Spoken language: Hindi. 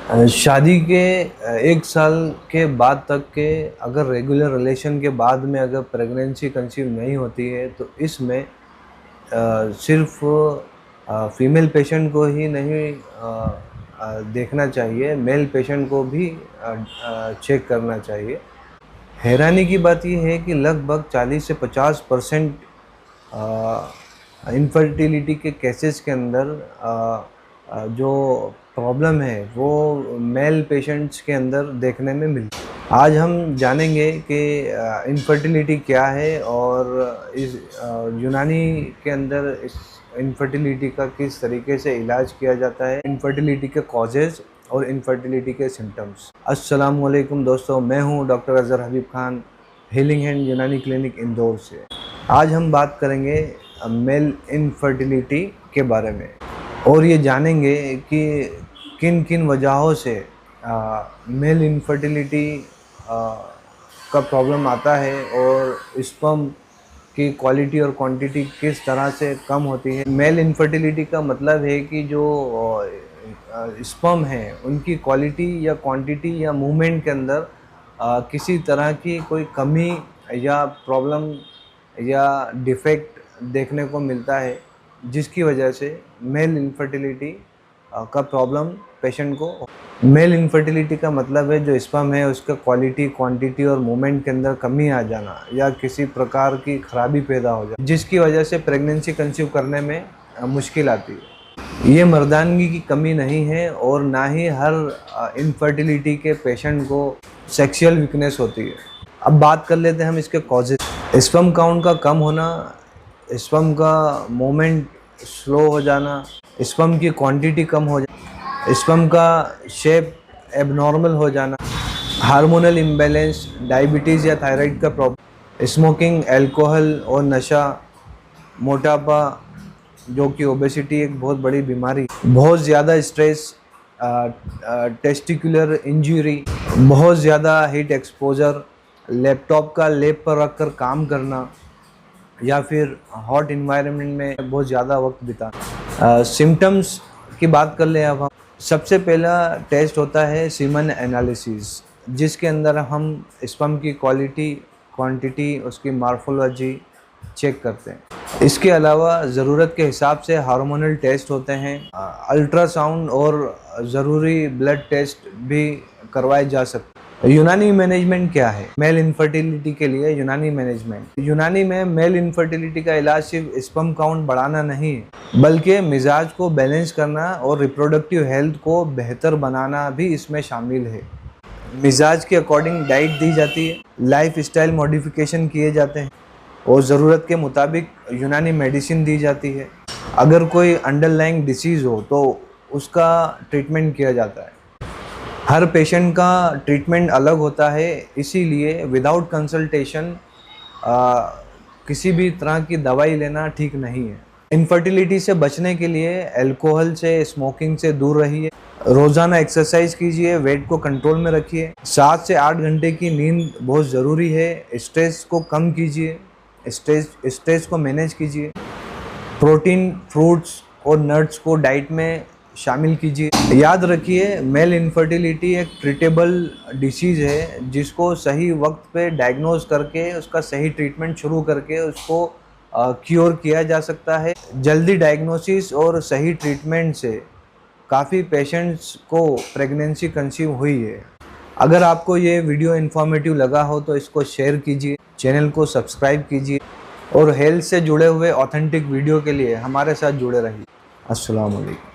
शादी के 1 साल के बाद तक के अगर रेगुलर रिलेशन के बाद में अगर प्रेगनेंसी कंसीव नहीं होती है तो इसमें सिर्फ फीमेल पेशेंट को ही नहीं देखना चाहिए, मेल पेशेंट को भी चेक करना चाहिए। हैरानी की बात यह है कि लगभग 40 से 50% इनफर्टिलिटी के केसेस के अंदर जो प्रॉब्लम है वो मेल पेशेंट्स के अंदर देखने में मिलती है। आज हम जानेंगे कि इनफर्टिलिटी क्या है और इस यूनानी के अंदर इस इनफर्टिलिटी का किस तरीके से इलाज किया जाता है, इनफर्टिलिटी के कॉजेज़ और इनफर्टिलिटी के सिम्टम्स। अस्सलाम वालेकुम दोस्तों, मैं हूं डॉक्टर अज़हर हबीब खान, हीलिंग हैंड यूनानी क्लिनिक इंदौर से। आज हम बात करेंगे मेल इनफर्टिलिटी के बारे में और ये जानेंगे कि किन किन वजहों से मेल इनफर्टिलिटी का प्रॉब्लम आता है और स्पर्म की क्वालिटी और क्वांटिटी किस तरह से कम होती है। मेल इनफर्टिलिटी का मतलब है कि जो स्पर्म है उनकी क्वालिटी या क्वांटिटी या मूवमेंट के अंदर किसी तरह की कोई कमी या प्रॉब्लम या डिफेक्ट देखने को मिलता है, जिसकी वजह से मेल इनफर्टिलिटी का प्रॉब्लम पेशेंट को। मेल इनफर्टिलिटी का मतलब है जो स्पर्म है उसका क्वालिटी, क्वांटिटी और मूवमेंट के अंदर कमी आ जाना या किसी प्रकार की खराबी पैदा हो जाए, जिसकी वजह से प्रेगनेंसी कंसीव करने में मुश्किल आती है। ये मर्दानगी की कमी नहीं है और ना ही हर इनफर्टिलिटी के पेशेंट को सेक्सुअल वीकनेस होती है। अब बात कर लेते हैं हम इसके कॉजेज। स्पर्म काउंट का कम होना, स्पर्म का मोमेंट स्लो हो जाना, स्पर्म की क्वांटिटी कम हो जाना, स्पर्म का शेप एबनॉर्मल हो जाना, हार्मोनल इम्बैलेंस, डायबिटीज़ या थायराइड का प्रॉब्लम, स्मोकिंग, अल्कोहल और नशा, मोटापा जो कि ओबेसिटी एक बहुत बड़ी बीमारी, बहुत ज़्यादा स्ट्रेस, टेस्टिकुलर इंजरी, बहुत ज़्यादा हीट एक्सपोजर, लैपटॉप का लेप पर रखकर काम करना या फिर हॉट इन्वायरमेंट में बहुत ज़्यादा वक्त बिताना। सिम्टम्स की बात कर लें अब हम। सबसे पहला टेस्ट होता है सीमन एनालिसिस, जिसके अंदर हम स्पर्म की क्वालिटी, क्वांटिटी, उसकी मार्फोलॉजी चेक करते हैं। इसके अलावा ज़रूरत के हिसाब से हार्मोनल टेस्ट होते हैं, अल्ट्रासाउंड और ज़रूरी ब्लड टेस्ट भी करवाए जा सकते हैं। यूनानी मैनेजमेंट क्या है? मेल इनफर्टिलिटी के लिए यूनानी मैनेजमेंट। यूनानी में मेल इनफर्टिलिटी का इलाज सिर्फ स्पर्म काउंट बढ़ाना नहीं है, बल्कि मिजाज को बैलेंस करना और रिप्रोडक्टिव हेल्थ को बेहतर बनाना भी इसमें शामिल है। मिजाज के अकॉर्डिंग डाइट दी जाती है, लाइफ स्टाइल मॉडिफिकेशन किए जाते हैं और ज़रूरत के मुताबिक यूनानी मेडिसिन दी जाती है। अगर कोई अंडरलाइंग डिसीज़ हो तो उसका ट्रीटमेंट किया जाता है। हर पेशेंट का ट्रीटमेंट अलग होता है, इसीलिए विदाउट कंसल्टेशन किसी भी तरह की दवाई लेना ठीक नहीं है। इनफर्टिलिटी से बचने के लिए अल्कोहल से, स्मोकिंग से दूर रहिए, रोज़ाना एक्सरसाइज कीजिए, वेट को कंट्रोल में रखिए, 7 से 8 घंटे की नींद बहुत ज़रूरी है, स्ट्रेस को कम कीजिए, स्ट्रेस को मैनेज कीजिए, प्रोटीन, फ्रूट्स और नट्स को डाइट में शामिल कीजिए। याद रखिए, मेल इनफर्टिलिटी एक ट्रीटेबल डिसीज़ है जिसको सही वक्त पे डायग्नोज करके उसका सही ट्रीटमेंट शुरू करके उसको क्योर किया जा सकता है। जल्दी डायग्नोसिस और सही ट्रीटमेंट से काफ़ी पेशेंट्स को प्रेगनेंसी कंसीव हुई है। अगर आपको ये वीडियो इन्फॉर्मेटिव लगा हो तो इसको शेयर कीजिए, चैनल को सब्सक्राइब कीजिए और हेल्थ से जुड़े हुए ऑथेंटिक वीडियो के लिए हमारे साथ जुड़े रहिए। अस्सलाम वालेकुम।